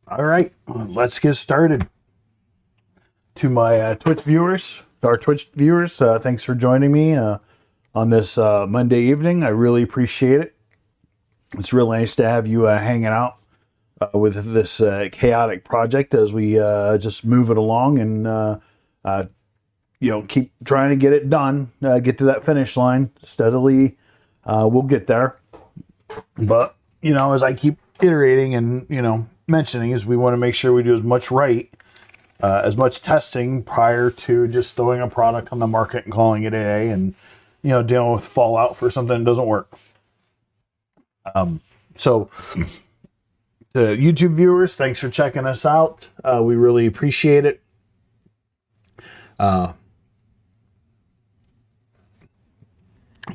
All right, let's get started. To my our Twitch viewers, thanks for joining me on this Monday evening. I really appreciate it. It's really nice to have you hanging out with this chaotic project as we just move it along and keep trying to get it done, get to that finish line steadily. We'll get there, but as I keep iterating and mentioning, is we want to make sure we do as much as much testing prior to just throwing a product on the market and calling it a and dealing with fallout for something that doesn't work. So to YouTube viewers, thanks for checking us out. We really appreciate it.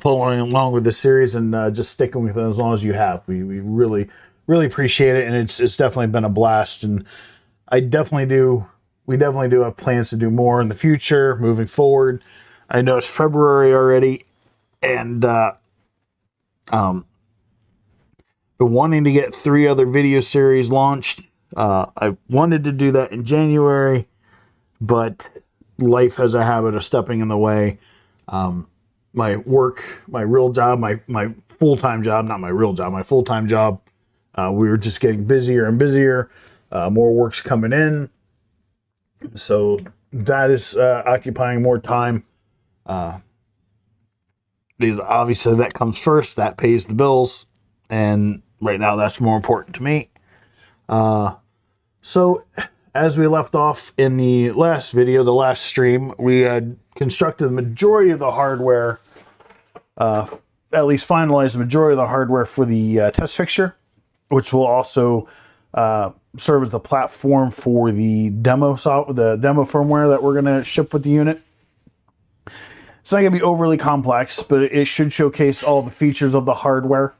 Following along with the series and just sticking with it as long as you have. We really appreciate it, and it's definitely been a blast. And we definitely do have plans to do more in the future, moving forward. I know it's February already, and been wanting to get 3 other video series launched. I wanted to do that in January, but life has a habit of stepping in the way. My work, my real job, my full-time job, not my real job, my full-time job, we were just getting busier and busier. More work's coming in. So that is occupying more time. Because obviously that comes first. That pays the bills. And right now that's more important to me. So as we left off in the last video, the last stream, we had constructed the majority of the hardware, at least finalized the majority of the hardware for the test fixture, which will also serve as the platform for the demo firmware that we're going to ship with the unit. It's not going to be overly complex, but it should showcase all the features of the hardware,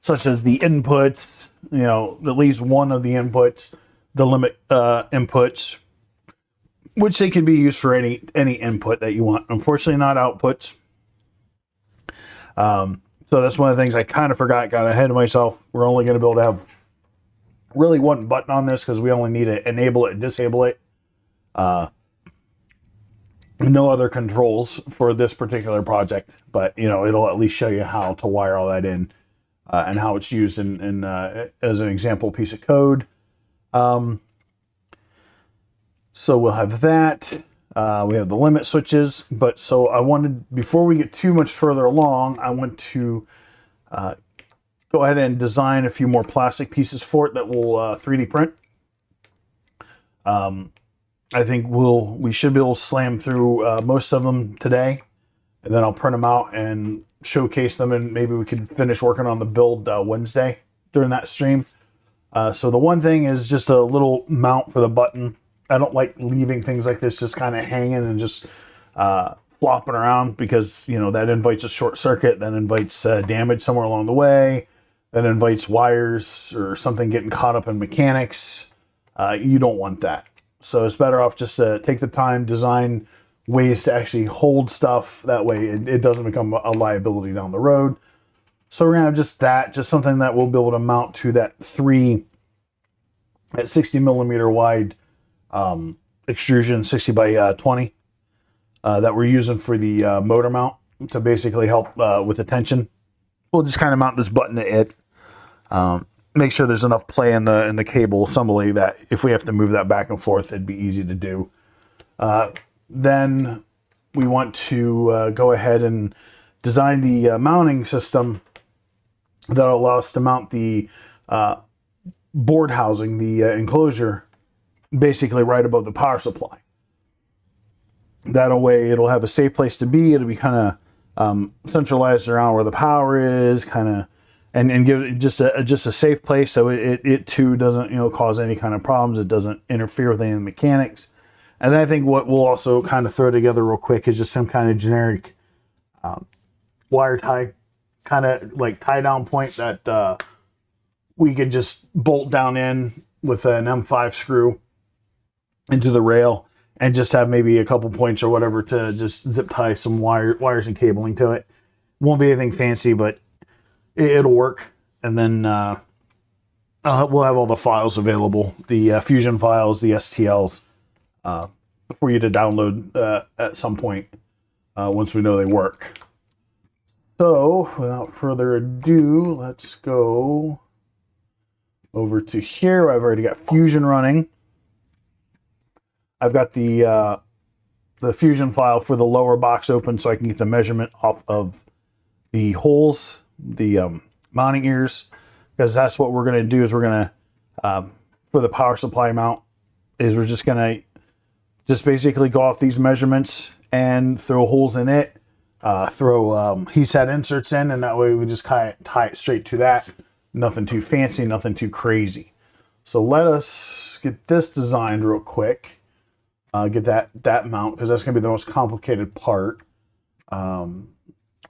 such as the inputs, at least one of the inputs, the limit inputs, which they can be used for any input that you want. Unfortunately, not outputs. So that's one of the things I kind of forgot, got ahead of myself. We're only going to be able to have really one button on this because we only need to enable it and disable it. No other controls for this particular project, but it'll at least show you how to wire all that in and how it's used in as an example piece of code. So we'll have that. We have the limit switches, but so I wanted, before we get too much further along, I want to go ahead and design a few more plastic pieces for it that will 3D print. I think we should be able to slam through most of them today, and then I'll print them out and showcase them, and maybe we could finish working on the build Wednesday during that stream. So the one thing is just a little mount for the button. I don't like leaving things like this just kind of hanging and just flopping around, because that invites a short circuit, then invites damage somewhere along the way, then invites wires or something getting caught up in mechanics. You don't want that. So it's better off just to take the time, design ways to actually hold stuff. That way it doesn't become a liability down the road. So we're going to have just something that we'll be able to mount to that 60 millimeter wide extrusion, 60 by 20, that we're using for the motor mount to basically help with the tension. We'll just kind of mount this button to it. Make sure there's enough play in the cable assembly that if we have to move that back and forth, it'd be easy to do. Then we want to go ahead and design the mounting system that'll allow us to mount the board housing, the enclosure, basically right above the power supply. That way it'll have a safe place to be. It'll be kind of centralized around where the power is, kind of, and give it just a safe place, so it too doesn't cause any kind of problems. It doesn't interfere with any of the mechanics. And then I think what we'll also kind of throw together real quick is just some kind of generic wire tie, kind of like tie down point that we could just bolt down in with an M5 screw into the rail, and just have maybe a couple points or whatever to just zip tie some wires and cabling to it. Won't be anything fancy, but it'll work. And then we'll have all the files available, the Fusion files, the STLs, for you to download at some point once we know they work. So, without further ado, let's go over to here. I've already got Fusion running. I've got the Fusion file for the lower box open so I can get the measurement off of the holes, the mounting ears, because that's what we're going to do. Is we're going to, for the power supply mount, is we're just going to basically go off these measurements and throw holes in it. Throw he set inserts in, and that way we just tie it straight to that. Nothing too fancy, nothing too crazy. So let us get this designed real quick. Get that mount, because that's going to be the most complicated part.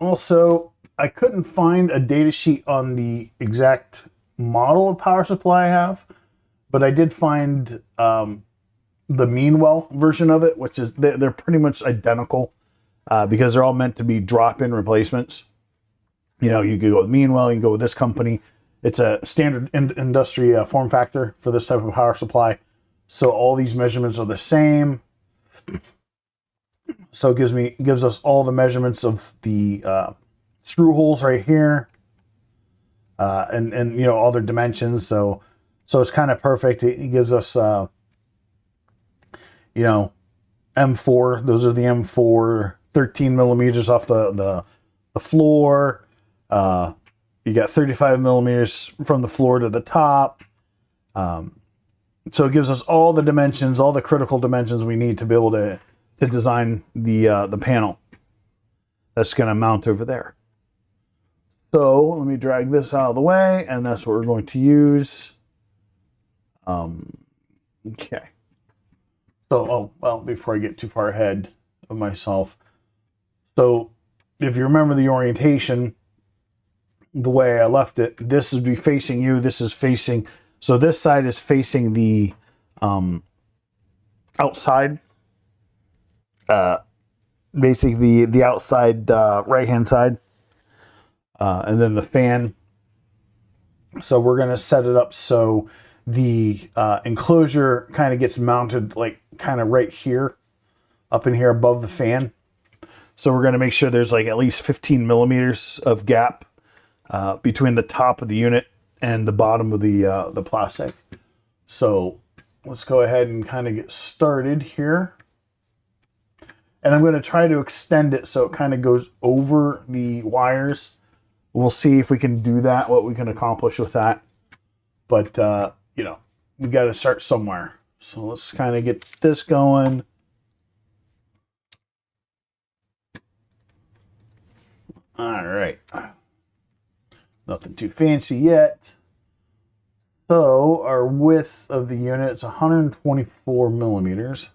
Also, I couldn't find a data sheet on the exact model of power supply I have, but I did find the Meanwell version of it, which is they're pretty much identical. Because they're all meant to be drop-in replacements. You know, you could go with Meanwell, you can go with this company. It's a standard industry form factor for this type of power supply. So all these measurements are the same. So it gives us all the measurements of the screw holes right here, and you know all their dimensions. So it's kind of perfect. It gives us you know, M4. Those are the M4. 13 millimeters off the floor. You got 35 millimeters from the floor to the top. So it gives us all the dimensions, all the critical dimensions we need to be able to design the panel that's going to mount over there. So let me drag this out of the way, and that's what we're going to use. Okay. So, well, before I get too far ahead of myself. So if you remember the orientation, the way I left it, this would be facing you. This is facing, so this side is facing the outside, basically the outside right-hand side, and then the fan. So we're going to set it up so the enclosure kind of gets mounted like kind of right here, up in here above the fan. So we're going to make sure there's like at least 15 millimeters of gap between the top of the unit and the bottom of the plastic. So let's go ahead and kind of get started here. And I'm going to try to extend it so it kind of goes over the wires. We'll see if we can do that, what we can accomplish with that. But, you know, we got to start somewhere. So let's kind of get this going. All right. Nothing too fancy yet. So our width of the unit is 124 millimeters.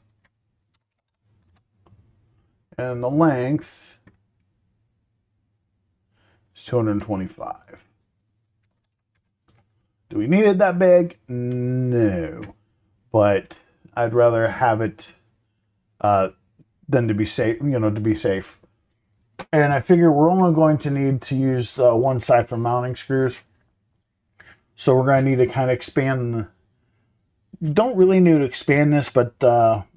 And the length is 225. Do we need it that big? No. But I'd rather have it than to be safe, you know, to be safe. And I figure we're only going to need to use one side for mounting screws. So we're going to need to kind of expand. Don't really need to expand this, but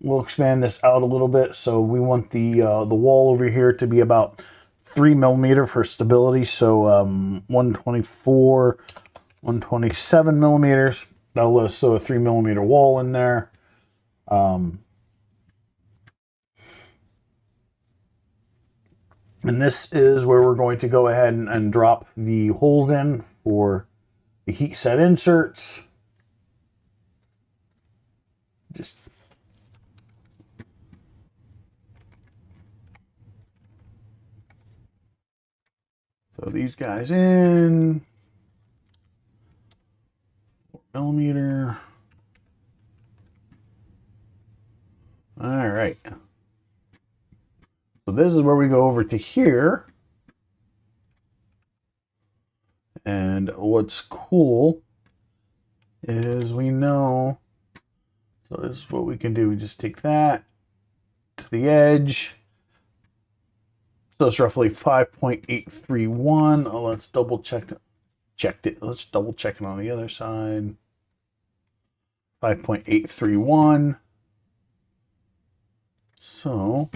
we'll expand this out a little bit. So we want the wall over here to be about 3 millimeter for stability. So 124, 127 millimeters. That'll let us throw a 3 millimeter wall in there. And this is where we're going to go ahead and drop the holes in for the heat set inserts. Just so these guys in 4 millimeter. All right. So this is where we go over to here. And what's cool is we know, so this is what we can do. We just take that to the edge. So it's roughly 5.831. Oh, let's double check checked it. Let's double check it on the other side. 5.831. So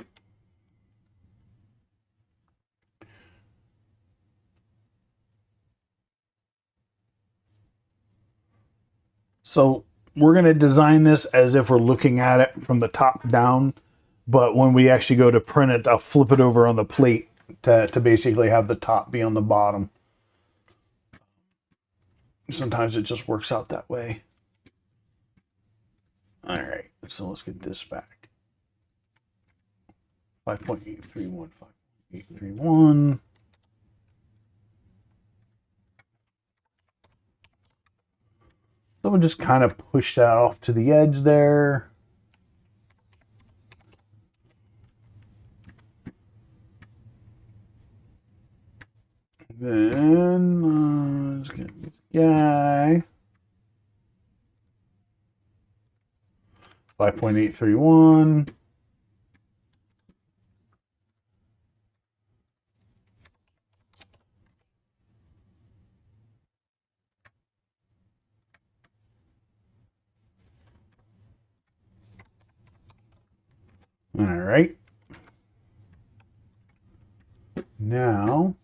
we're going to design this as if we're looking at it from the top down, but when we actually go to print it, I'll flip it over on the plate to basically have the top be on the bottom. Sometimes it just works out that way. All right, so let's get this back. 5.831, 5.831. So we'll just kind of push that off to the edge there. Then let's get this guy. 5.831. All right. Now,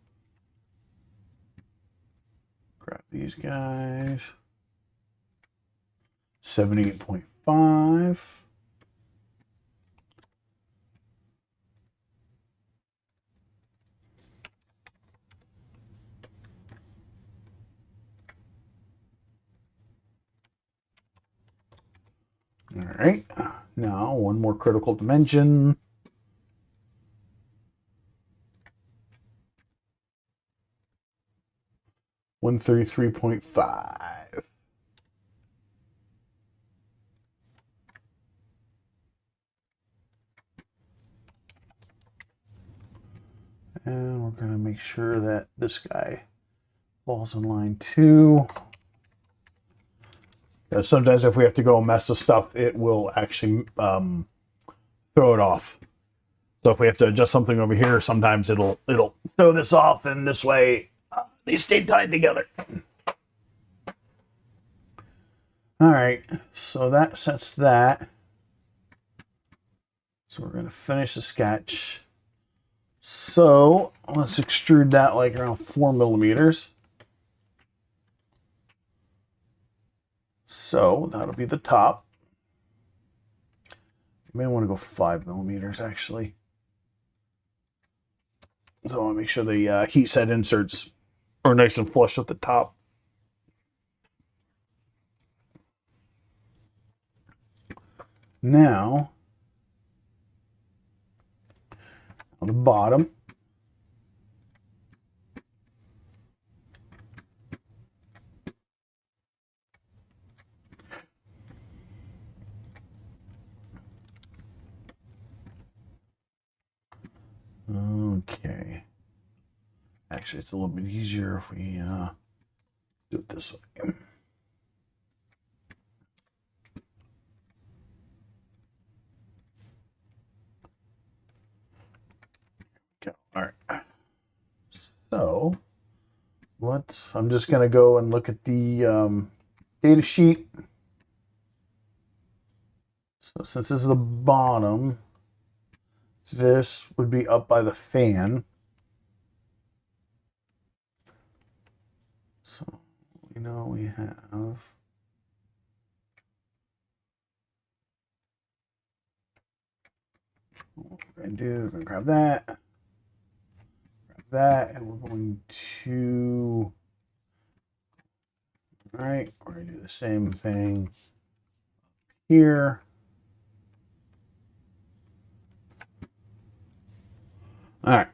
grab these guys. 78.5. All right. Now, one more critical dimension. $133.5. And we're going to make sure that this guy falls in line too. Sometimes if we have to go mess with stuff, it will actually throw it off. So if we have to adjust something over here, sometimes it'll throw this off, and this way they stay tied together. All right, so that sets that. So we're going to finish the sketch. So let's extrude that like around 4 millimeters. So that'll be the top. You may want to go 5 millimeters actually. So I want to make sure the heat set inserts are nice and flush at the top. Now, on the bottom, okay. Actually, it's a little bit easier if we do it this way. Okay. All right. So I'm just going to go and look at the data sheet. So since this is the bottom, this would be up by the fan. So we know we have what we're going to do, we're going to grab that, and we're going to, all right, we're going to do the same thing here. All right.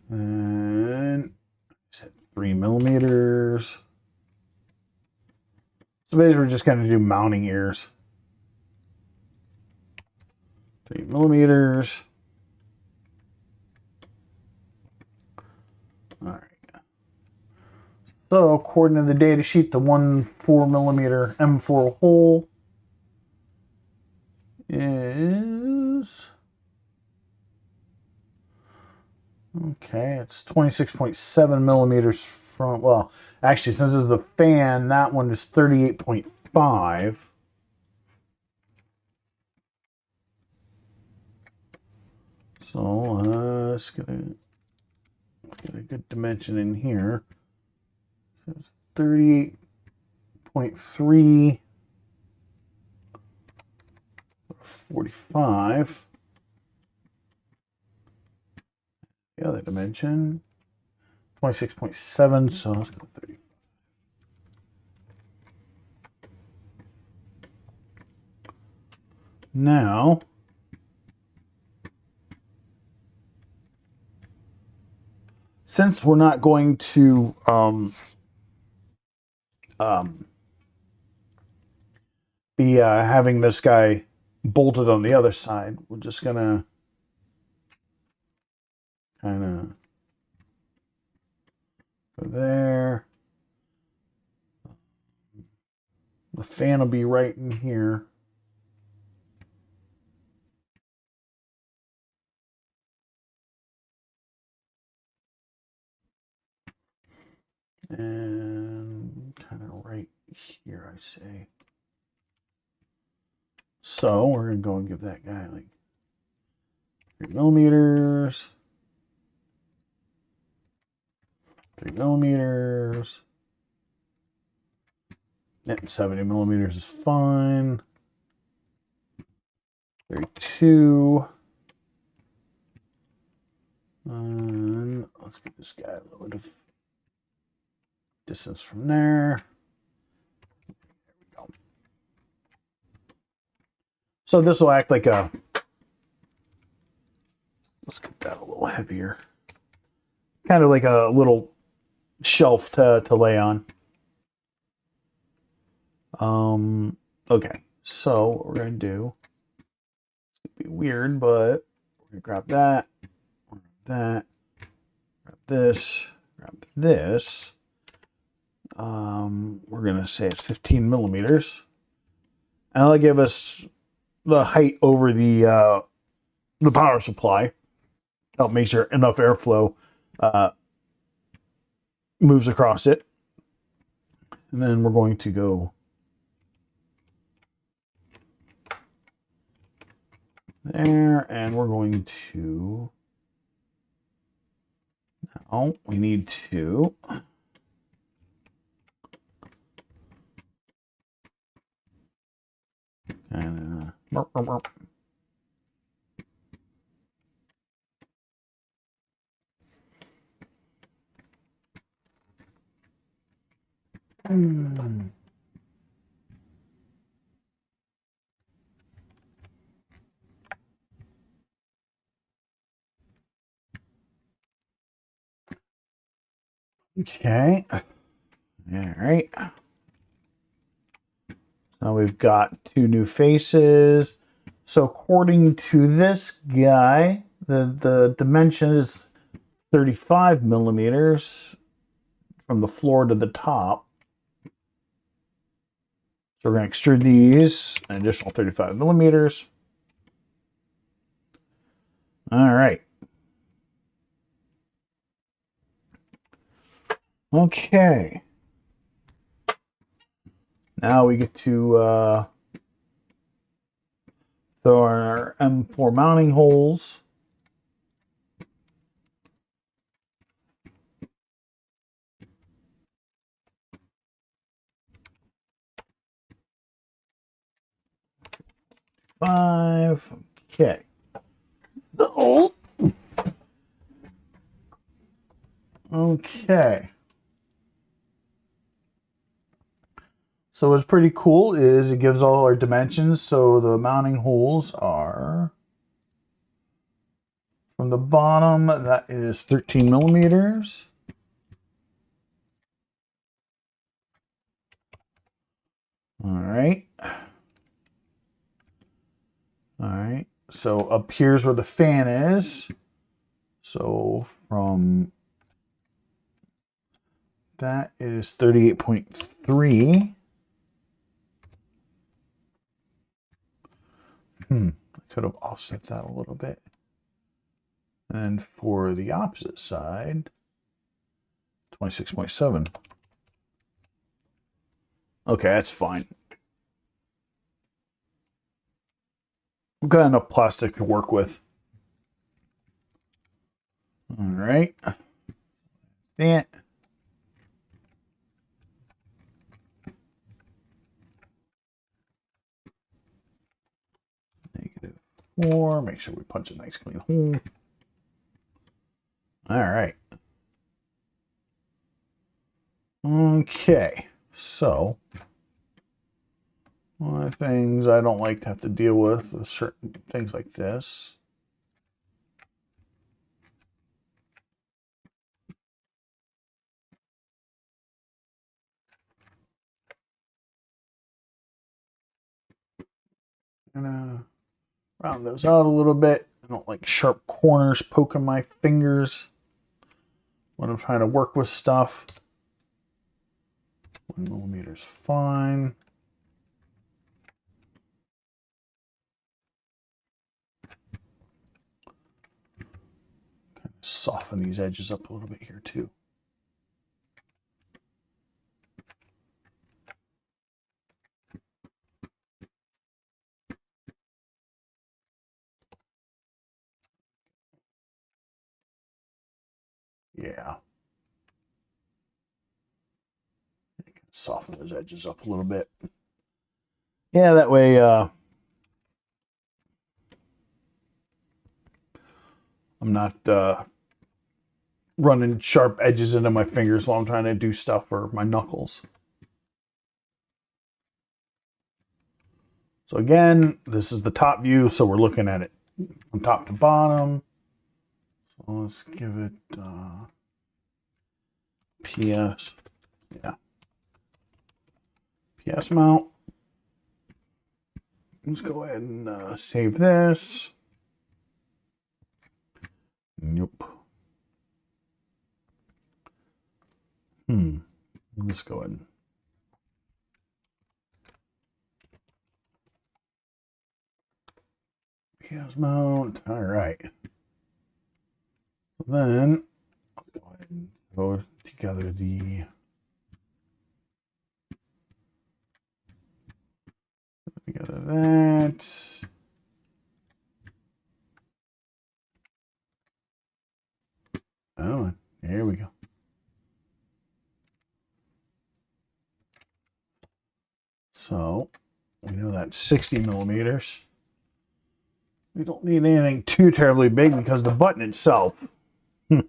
And set 3 millimeters. So basically we're just going to do mounting ears. 3 millimeters. All right. So according to the data sheet, the 1 4mm M4 hole is Okay, it's 26.7 millimeters from, well, actually, since this is the fan, that one is 38.5. So let's get a good dimension in here. So it's 38.3, 45. The other dimension, 26.7, so let's go 30. Now, since we're not going to be having this guy bolted on the other side, we're just gonna kind of go there. The fan will be right in here. And kind of right here, I say. So we're going to go and give that guy like 3 millimeters. 3 millimeters. Yep, 70 millimeters is fine. 32. And let's get this guy a little bit of distance from there. There we go. So this will act like a, let's get that a little heavier. Kind of like a little shelf to lay on. Okay, so what we're gonna do, it's gonna be weird, but we're gonna grab that, grab this, grab this. We're gonna say it's 15 millimeters, and that'll give us the height over the power supply. Help make sure enough airflow moves across it, and then we're going to go there, and we're going to, now we need to kind of okay. All right. Now we've got 2 new faces. So according to this guy, the dimension is 35 millimeters from the floor to the top. So we're going to extrude these an additional 35 millimeters. All right. Okay. Now we get to throw our M4 mounting holes. Five. Okay. So, okay. So what's pretty cool is it gives all our dimensions. So the mounting holes are from the bottom, that is 13 millimeters. All right. All right. So up here's where the fan is. So from that is 38.3. I could have offset that a little bit. And for the opposite side, 26.7. Okay, that's fine. We've got enough plastic to work with. All right. That. -4. Make sure we punch a nice clean hole. All right. Okay. So, one of the things I don't like to have to deal with certain things like this. Gonna round those out a little bit. I don't like sharp corners poking my fingers when I'm trying to work with stuff. 1mm is fine. Kind of soften these edges up a little bit here too. Yeah. Soften those edges up a little bit. Yeah, that way I'm not running sharp edges into my fingers while I'm trying to do stuff, or my knuckles. So again, this is the top view, so we're looking at it from top to bottom. So let's give it PS. Yeah. PS mount. Let's go ahead and save this. Nope. Let's go ahead. PS mount. All right. Then I'll go ahead and go together that. Oh, here we go. So we know that's 60mm. We don't need anything too terribly big because the button itself, this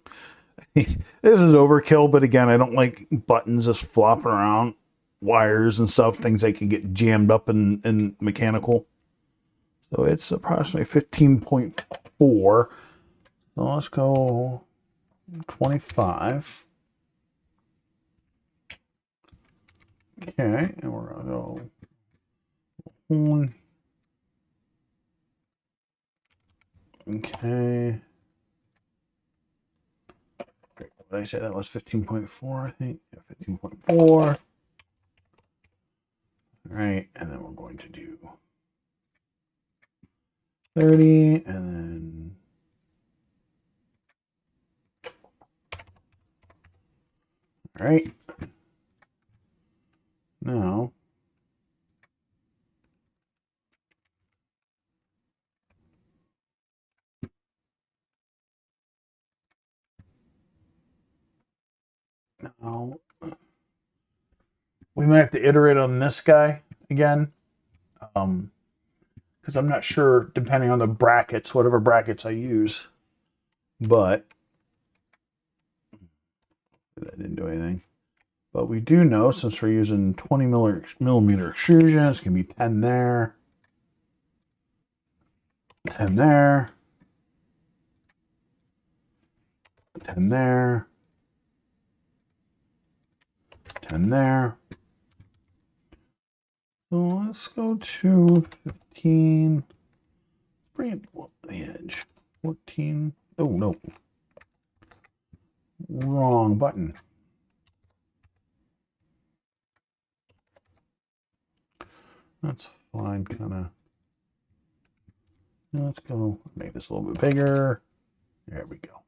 is overkill, but again, I don't like buttons just flopping around, wires and stuff, things that can get jammed up in mechanical. So it's approximately 15.4. So let's go 25. Okay, and we're gonna go one. Okay. Great. What did I say? That was 15.4, I think. Yeah, 15.4. All right, and then we're going to do 30, and then all right. Now we might have to iterate on this guy again, because I'm not sure, depending on the brackets, whatever brackets I use, but that didn't do anything. But we do know, since we're using 20mm extrusion, it's going to be 10 there, 10 there, 10 there, 10 there. So let's go to 15. Bring it to the edge. 14. Oh, no. Wrong button. That's fine, kind of. Let's go make this a little bit bigger. There we go.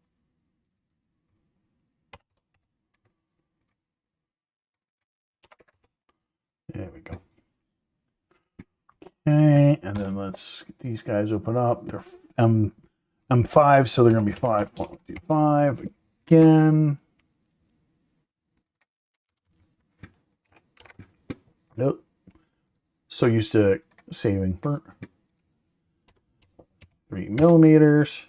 There we go. Okay, and then let's get these guys open up. They're M5, so they're going to be 5.25 again. Nope. So used to saving 3 millimeters.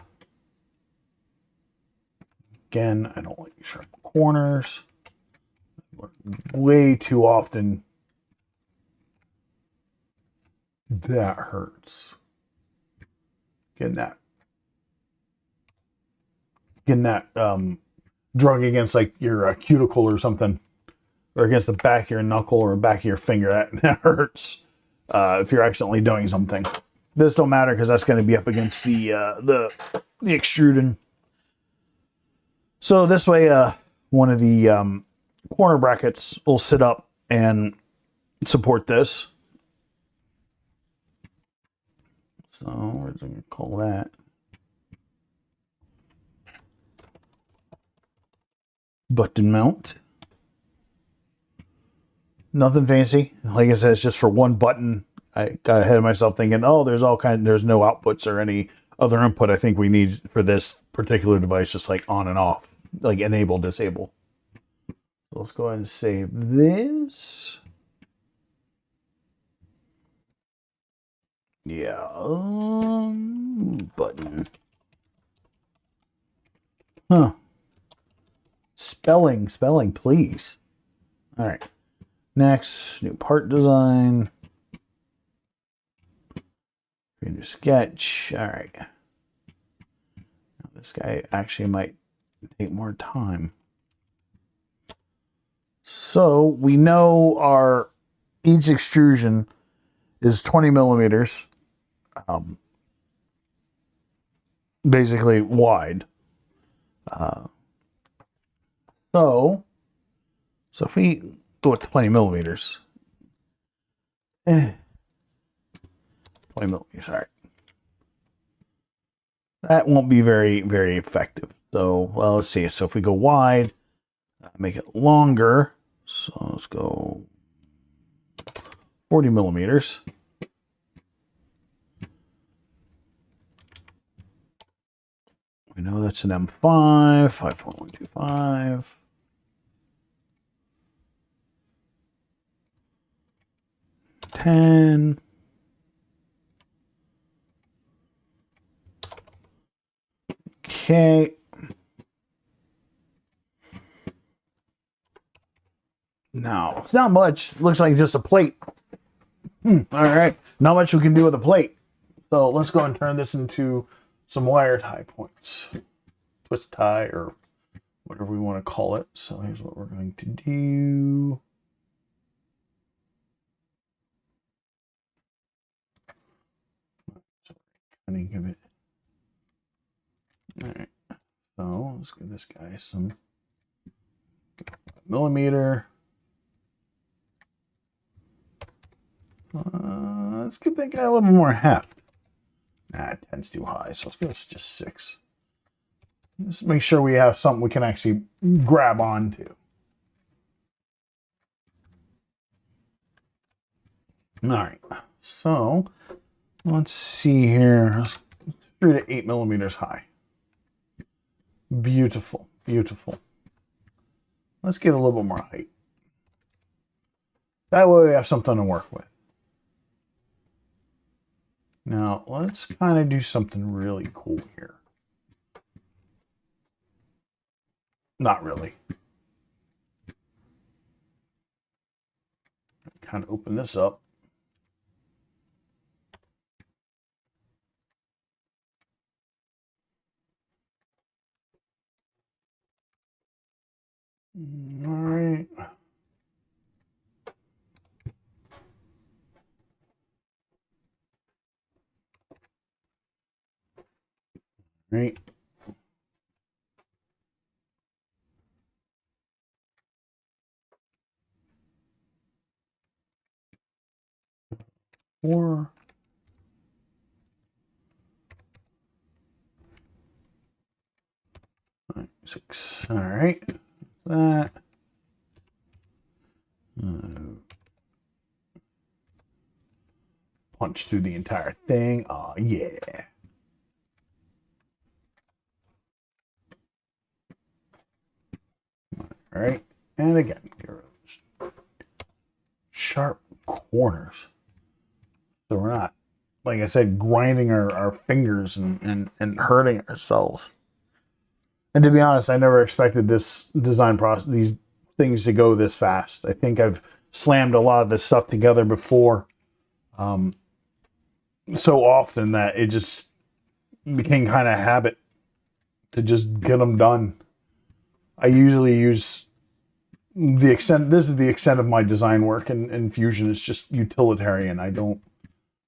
Again, I don't like sharp corners. Way too often. That hurts. Getting that drug against like your cuticle or something, or against the back of your knuckle or back of your finger. That hurts if you're accidentally doing something. This don't matter because that's going to be up against the extruding. So this way, one of the corner brackets will sit up and support this. So we're going to call that button mount. Nothing fancy. Like I said, it's just for one button. I got ahead of myself thinking, oh, there's no outputs or any other input I think we need for this particular device, just like on and off, like enable, disable. So let's go ahead and save this. Yeah, button. Huh. Spelling, please. All right. Next, new part design. Create a sketch. All right. Now, this guy actually might take more time. So we know each extrusion is 20 millimeters, basically wide. So if we do it 20 millimeters, 20 millimeters, all right. That won't be very, very effective. So, well, let's see. So if we go wide, make it longer. So let's go 40 millimeters. We know that's an M5, 5.125. Okay. Now, it's not much. It looks like just a plate. All right. Not much we can do with a plate. So let's go and turn this into some wire tie points. Twist tie or whatever we want to call it. So here's what we're going to do. Cutting of it. All right. So let's give this guy some millimeter. Let's give that guy a little more heft. Nah, 10's too high, so let's give this just 6. Just make sure we have something we can actually grab onto. All right, so let's see here. Let's shoot it 8 millimeters high. Beautiful, beautiful. Let's get a little bit more height. That way we have something to work with. Now, let's kind of do something really cool here. Not really. Kind of open this up. All right. Right. Or 6. All right. That. Punch through the entire thing. Oh, yeah. All right. And again, sharp corners. So we're not, like I said, grinding our fingers and hurting ourselves. And to be honest, I never expected this design process, these things to go this fast. I think I've slammed a lot of this stuff together before so often that it just became kind of a habit to just get them done. I usually use the extent, this is the extent of my design work, and Fusion is just utilitarian. I'm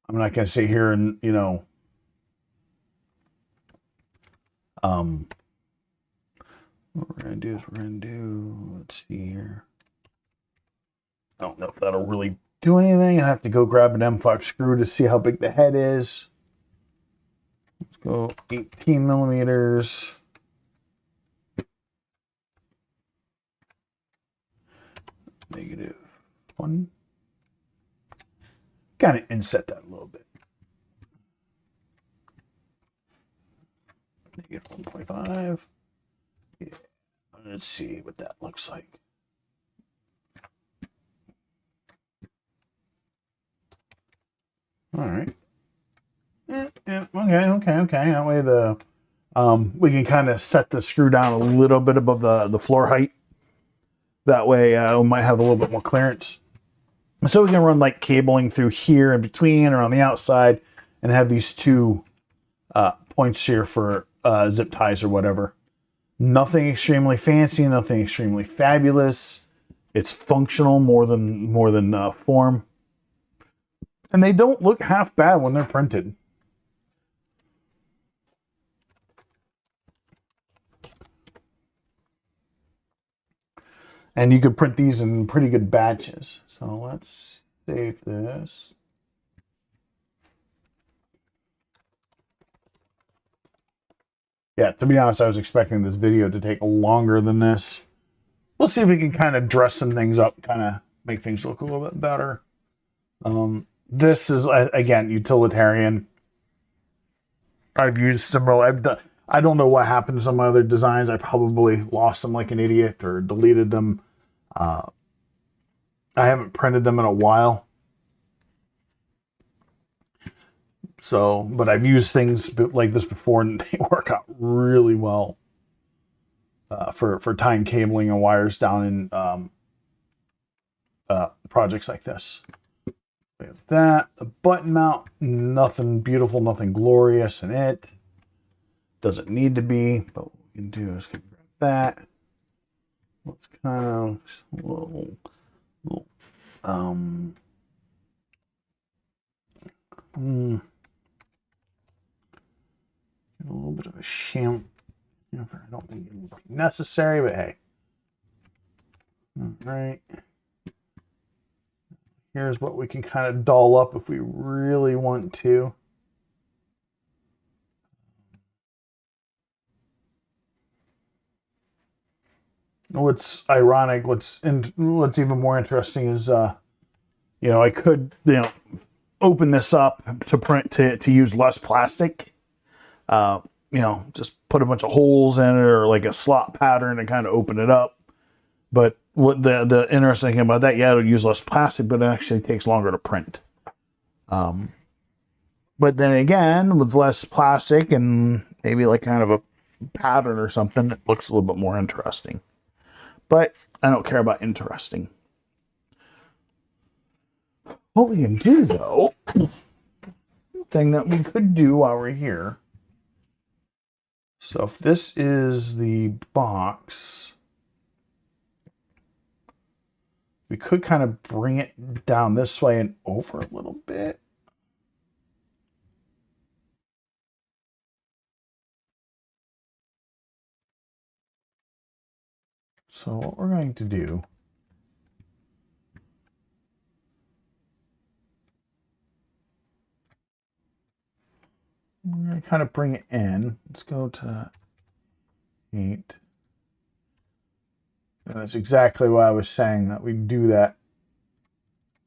not going to sit here and, you know, what we're going to do, let's see here. I don't know if that'll really do anything. I have to go grab an M5 screw to see how big the head is. Let's go 18 millimeters. -1. Kind of inset that a little bit. -1.5. Yeah. Let's see what that looks like. All right. Okay. That way we can kind of set the screw down a little bit above the floor height. That way we might have a little bit more clearance. So we can run like cabling through here in between or on the outside and have these two points here for zip ties or whatever. Nothing extremely fancy, nothing extremely fabulous. It's functional more than form. And they don't look half bad when they're printed. And you could print these in pretty good batches. So let's save this. Yeah, to be honest, I was expecting this video to take longer than this. We'll see if we can kind of dress some things up, kind of make things look a little bit better. This is, again, utilitarian. I've used similar, I don't know what happened to some of my other designs. I probably lost them like an idiot or deleted them. I haven't printed them in a while. So, but I've used things like this before and they work out really well for tying cabling and wires down in projects like this. We have that. The button mount, nothing beautiful, nothing glorious in it. Doesn't need to be, but what we can do is grab that. Let's kind of a little bit of a chamfer. I don't think it would be necessary, but hey. All right. Here's what we can kind of doll up if we really want to. What's ironic, what's even more interesting is, you know, I could, you know, open this up to print to use less plastic. You know, just put a bunch of holes in it or like a slot pattern and kind of open it up. But what the interesting thing about that, yeah, it'll use less plastic, but it actually takes longer to print. But then again, with less plastic and maybe like kind of a pattern or something, it looks a little bit more interesting. But I don't care about interesting. What we can do, though, thing that we could do while we're here. So if this is the box, we could kind of bring it down this way and over a little bit. So what we're going to do, we're going to kind of bring it in. Let's go to 8. And that's exactly why I was saying that we do that.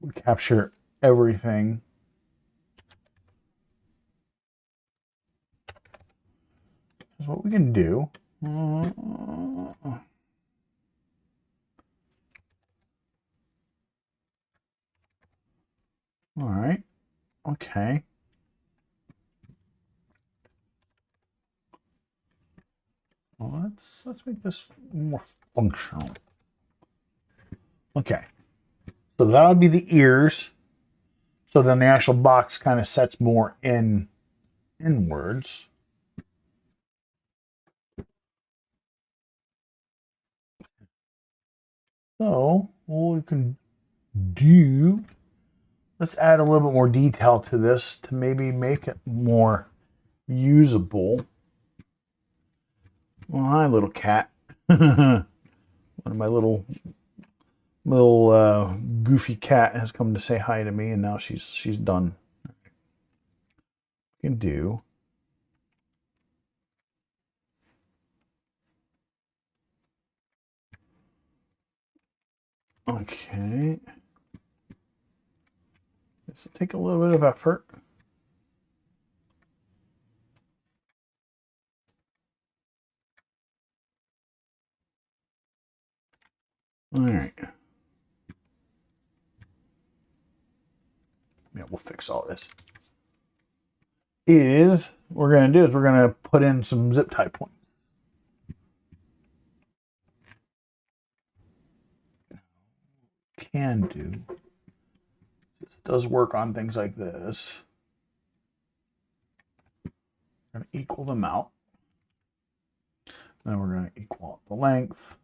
We capture everything. That's what we can do. All right. Okay. Well, let's make this more functional. Okay. So that would be the ears. So then the actual box kind of sets more inwards. So what we can do, let's add a little bit more detail to this to maybe make it more usable. Well, hi, little cat. One of my little goofy cat has come to say hi to me, and now she's done. We can do. Okay. Let's take a little bit of effort. All right. Yeah, we'll fix all this. What we're going to do is we're going to put in some zip tie points. Can do. This does work on things like this. We're going to equal them out. Then we're going to equal out the length.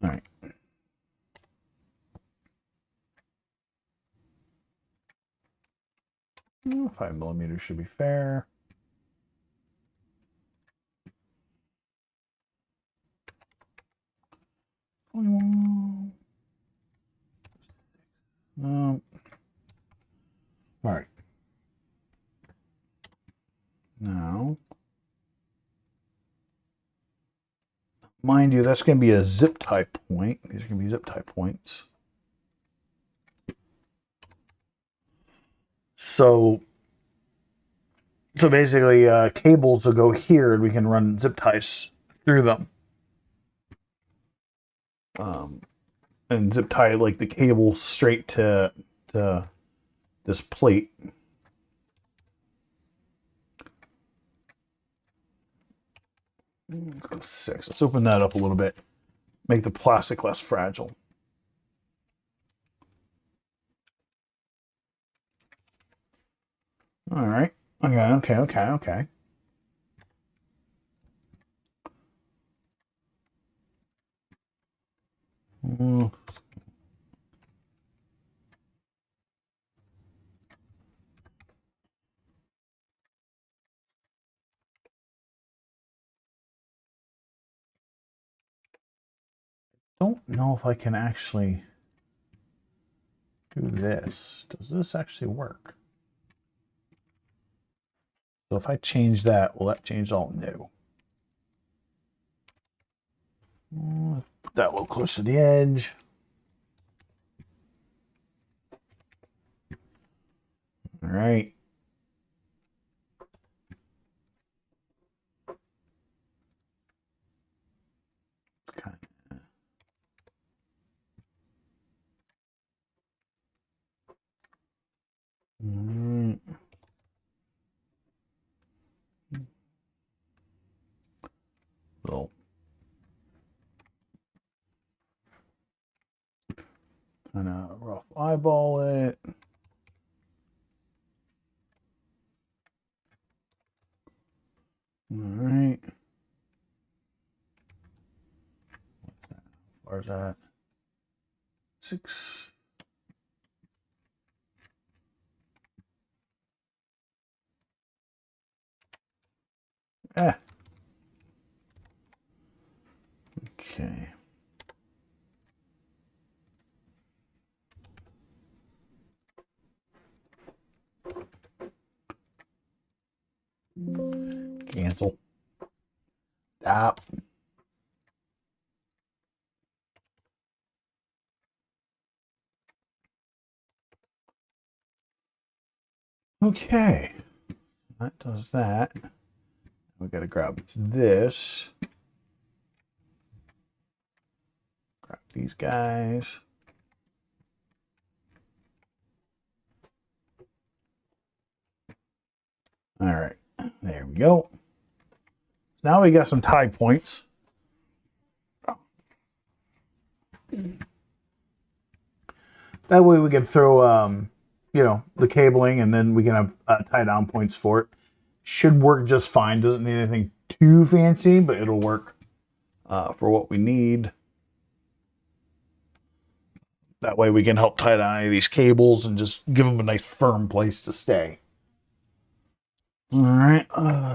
All right. Well, 5 millimeters should be fair. No. All right. Now, mind you, that's going to be a zip tie point. These are going to be zip tie points. So basically, cables will go here, and we can run zip ties through them. And zip tie like the cable straight to this plate. Let's go 6. Let's open that up a little bit. Make the plastic less fragile. All right. Okay. Don't know if I can actually do this. Does this actually work? So if I change that, will that change all new? Put that a little close to the edge. All right. Little kind of rough eyeball it. All right. What's that? How far is that? 6. Okay. Cancel. Stop. Okay. That does that. We got to grab this. Grab these guys. All right. There we go. Now we got some tie points. That way we can throw, you know, the cabling, and then we can have tie down points for it. Should work just fine. Doesn't need anything too fancy, but it'll work for what we need. That way we can help tie down any of these cables and just give them a nice firm place to stay. All right,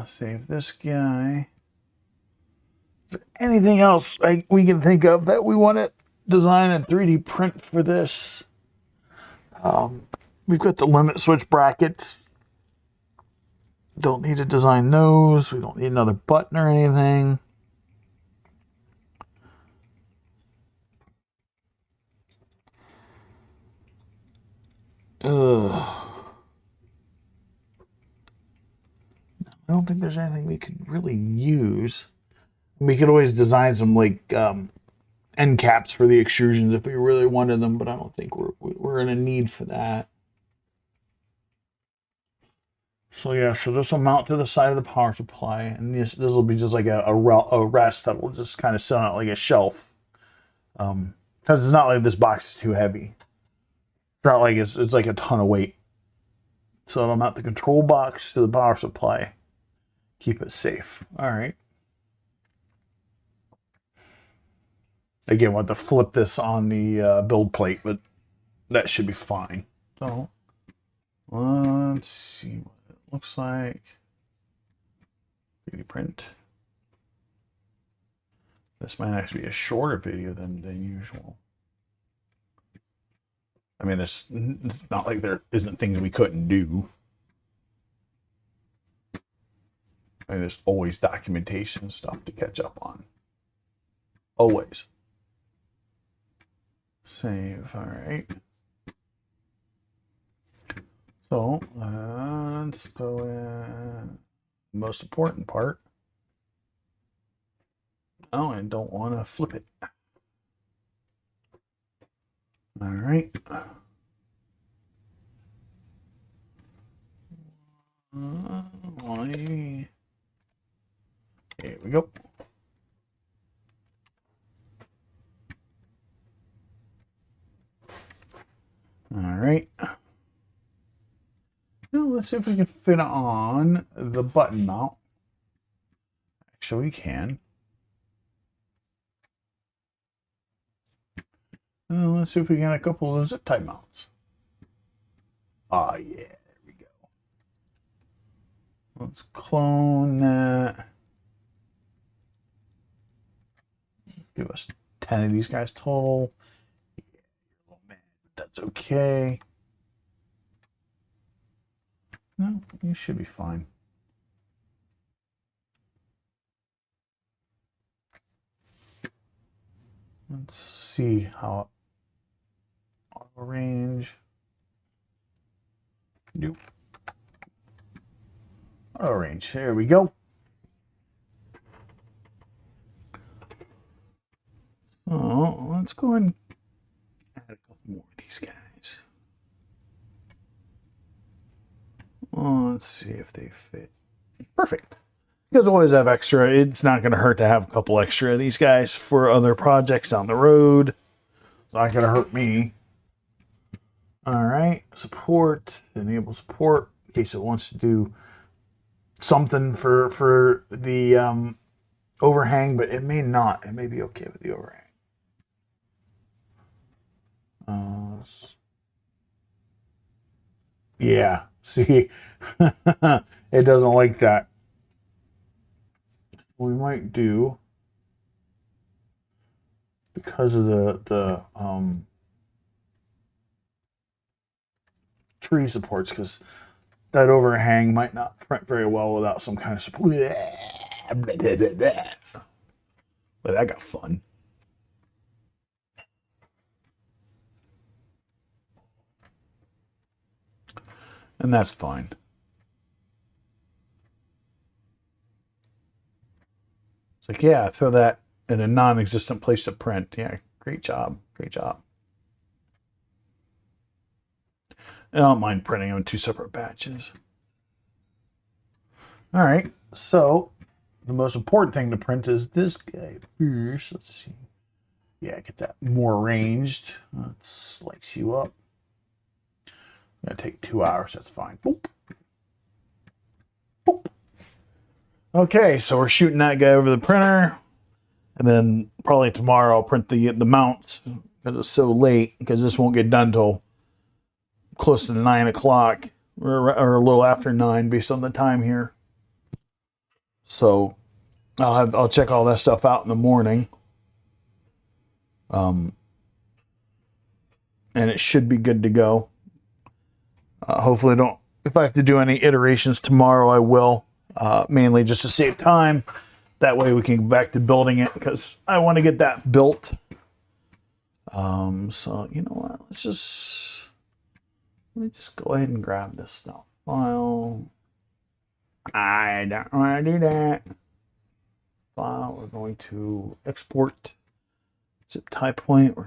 save this guy. Is there anything else we can think of that we want to design and 3D print for this? We've got the limit switch brackets. Don't need to design those. We don't need another button or anything. I don't think there's anything we could really use. We could always design some like end caps for the extrusions if we really wanted them, but I don't think we're in a need for that. So yeah, so this will mount to the side of the power supply, and this will be just like a rest that will just kind of sit on it like a shelf. Because it's not like this box is too heavy. It's not like it's like a ton of weight. So it'll mount the control box to the power supply. Keep it safe. All right. Again, we'll have to flip this on the build plate, but that should be fine. So let's see what it looks like. 3D print. This might actually be a shorter video than usual. I mean, it's not like there isn't things we couldn't do. I mean, there's always documentation stuff to catch up on. Always. Save. All right. So let's go in the most important part. Oh, and don't want to flip it. All right. Here we go. All right. Now let's see if we can fit on the button mount. Actually, we can. Let's see if we can get a couple of zip tie mounts. Ah, yeah, there we go. Let's clone that. Give us 10 of these guys total. Yeah, you're a little mad, but that's okay. No, you should be fine. Let's see how auto range. Nope. Auto range. There we go. Oh, let's go and add a couple more of these guys. Let's see if they fit. Perfect. You guys always have extra. It's not going to hurt to have a couple extra of these guys for other projects down the road. It's not going to hurt me. All right. Support. Enable support in case it wants to do something for the overhang, but it may not. It may be okay with the overhang. Yeah. See, it doesn't like that. We might do, because of the tree supports, because that overhang might not print very well without some kind of support. But that got fun. And that's fine. It's like, yeah, throw that in a non-existent place to print. Yeah, great job. Great job. And I don't mind printing them in 2 separate batches. All right, so the most important thing to print is this guy first. Let's see. Yeah, get that more arranged. Let's slice you up. Gonna take 2 hours. That's fine. Boop. Boop. Okay, so we're shooting that guy over the printer, and then probably tomorrow I'll print the mounts because it's so late. Because this won't get done till close to 9 o'clock or a little after 9, based on the time here. So I'll check all that stuff out in the morning. And it should be good to go. Hopefully if I have to do any iterations tomorrow, I will. Mainly just to save time. That way we can go back to building it, because I want to get that built. So you know what? Let me just go ahead and grab this stuff file. I don't want to do that. File. We're going to export zip tie point.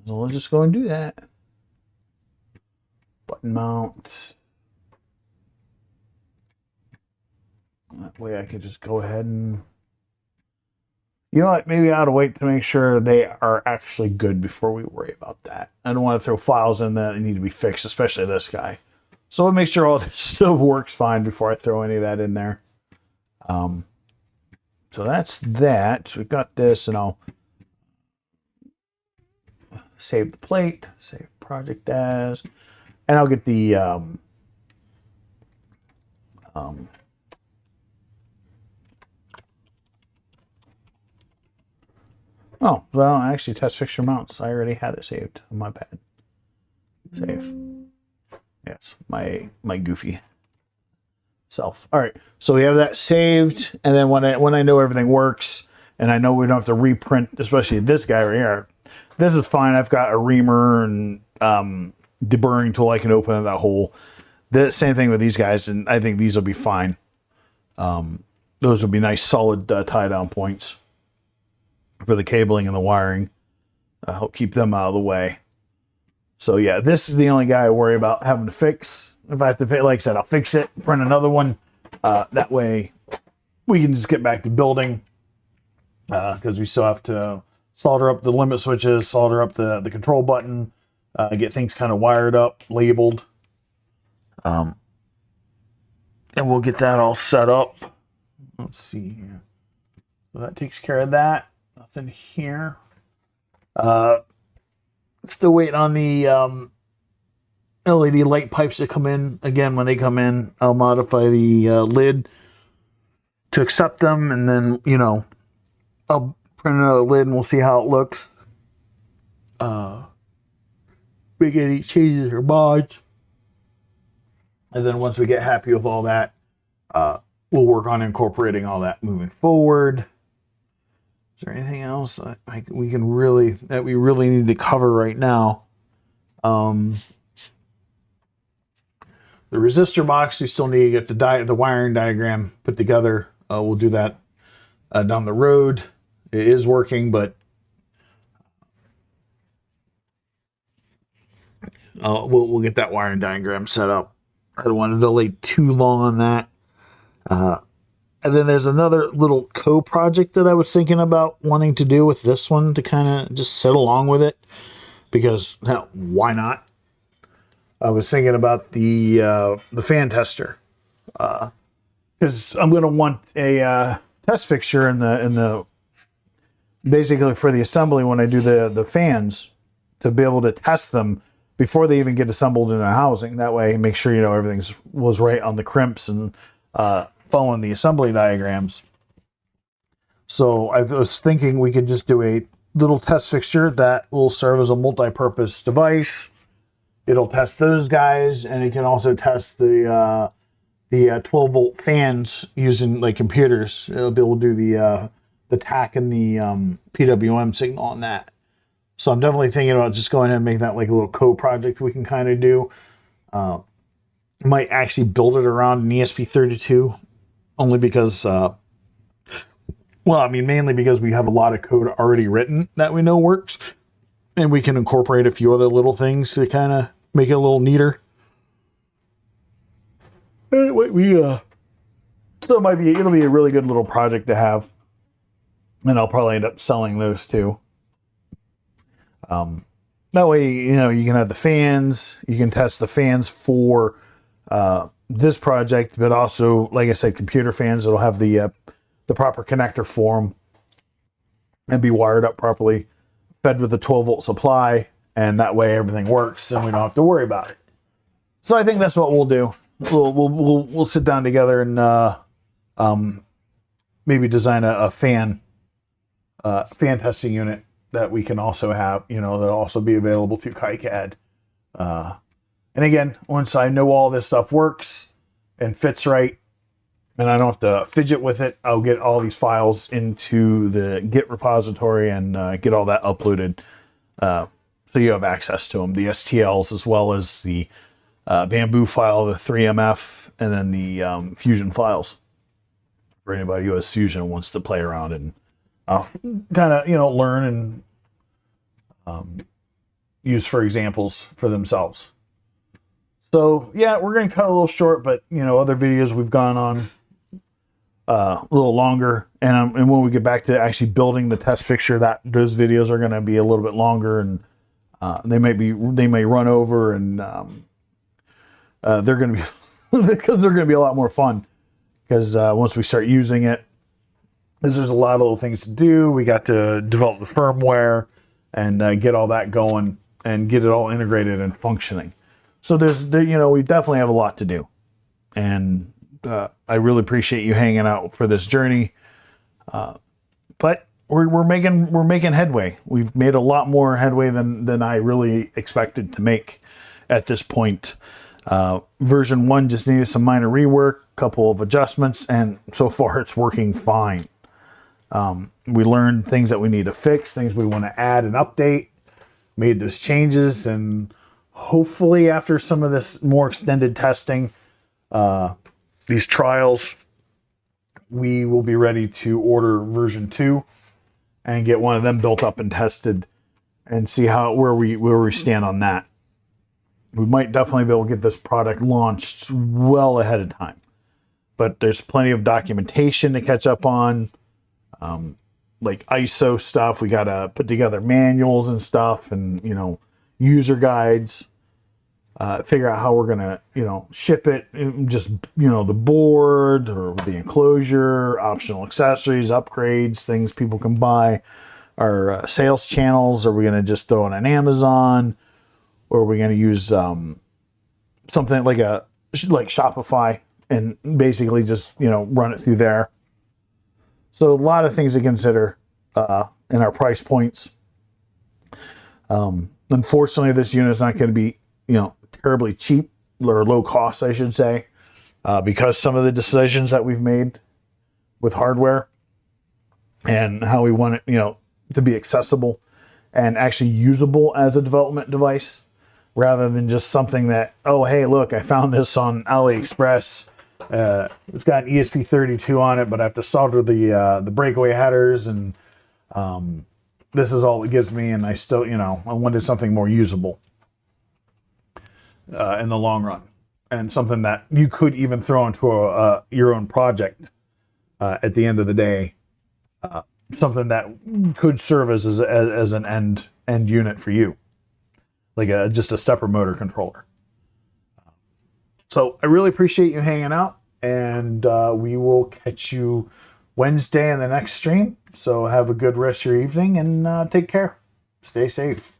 We'll just go and do that. Button mount. That way I can just go ahead and, you know what, maybe I ought to wait to make sure they are actually good before we worry about that. I don't want to throw files in that need to be fixed, especially this guy. So I'll make sure all this stuff works fine before I throw any of that in there. So that's that. So we've got this, and I'll save the plate, save project as, and I'll get the oh, well, actually, test fixture mounts. I already had it saved on my pad. Save. Yes, my goofy self. All right, so we have that saved, and then when I know everything works, and I know we don't have to reprint, especially this guy right here. This is fine. I've got a reamer and deburring tool. I can open that hole. The same thing with these guys, and I think these will be fine. Those will be nice, solid tie down points for the cabling and the wiring. Help keep them out of the way. So yeah, this is the only guy I worry about having to fix. If I have to fix, like I said, I'll fix it, print another one. That way we can just get back to building, because we still have to solder up the limit switches, solder up the control button, get things kind of wired up, labeled. And we'll get that all set up. Let's see here. So that takes care of that. Nothing here. Still waiting on the LED light pipes to come in. Again, when they come in, I'll modify the lid to accept them, and then, you know, I'll print another lid and we'll see how it looks. Make any changes or mods. And then once we get happy with all that, we'll work on incorporating all that moving forward. Is there anything else we really need to cover right now? The resistor box, we still need to get the wiring diagram put together. We'll do that down the road. It is working, but we'll get that wiring diagram set up. I don't want to delay too long on that. And then there's another little co-project that I was thinking about wanting to do with this one to kind of just sit along with it, because hell, why not? I was thinking about the fan tester, because I'm going to want a test fixture in the basically for the assembly when I do the fans, to be able to test them before they even get assembled in a housing. That way, make sure you know everything was right on the crimps and following the assembly diagrams. So I was thinking we could just do a little test fixture that will serve as a multi-purpose device. it'll test those guys, and it can also test the 12-volt fans using like computers. It'll be able to do the TAC and the PWM signal on that. So I'm definitely thinking about just going ahead and making that like a little co-project we can kind of do. Might actually build it around an ESP32, only because, mainly because we have a lot of code already written that we know works, and we can incorporate a few other little things to kind of make it a little neater. Anyway, so it'll be a really good little project to have, and I'll probably end up selling those too. That way, you can have the fans. You can test the fans for this project, but also, like I said, computer fans. It'll have the proper connector for them and be wired up properly, fed with a 12-volt supply, and that way everything works and we don't have to worry about it. So I think that's what we'll do. We'll sit down together and maybe design a fan testing unit that we can also have, that'll also be available through KiCad. And again, once I know all this stuff works and fits right, and I don't have to fidget with it, I'll get all these files into the Git repository and get all that uploaded, so you have access to them, the STLs as well as the Bamboo file, the 3MF, and then the Fusion files for anybody who has Fusion and wants to play around and kind of learn and use for examples for themselves. So yeah, we're going to cut a little short, but other videos we've gone on a little longer, and when we get back to actually building the test fixture, those videos are going to be a little bit longer, and they may run over, and they're going to be because they're going to be a lot more fun, because once we start using it, there's a lot of little things to do. We got to develop the firmware and get all that going and get it all integrated and functioning. So we definitely have a lot to do, and I really appreciate you hanging out for this journey. But we're making headway. We've made a lot more headway than I really expected to make at this point. Version 1 just needed some minor rework, a couple of adjustments, and so far it's working fine. We learned things that we need to fix, things we want to add and update, made those changes, and hopefully after some of this more extended testing, these trials, we will be ready to order version 2 and get one of them built up and tested and see where we stand on that. We might definitely be able to get this product launched well ahead of time, but there's plenty of documentation to catch up on, like ISO stuff. We got to put together manuals and stuff, and user guides. Figure out how we're gonna, ship it. Just the board or the enclosure, optional accessories, upgrades, things people can buy. Our sales channels. Are we gonna just throw it on Amazon, or are we gonna use something like Shopify and basically just run it through there? So a lot of things to consider in our price points. Unfortunately, this unit is not going to be terribly cheap or low cost, I should say, because some of the decisions that we've made with hardware and how we want it, to be accessible and actually usable as a development device, rather than just something that, oh, hey, look, I found this on AliExpress. It's got an ESP32 on it, but I have to solder the breakaway headers, and this is all it gives me, and I still, I wanted something more usable in the long run, and something that you could even throw into your own project at the end of the day, something that could serve as an end unit for you, like just a stepper motor controller. So I really appreciate you hanging out, and we will catch you Wednesday in the next stream. So have a good rest of your evening, and take care. Stay safe.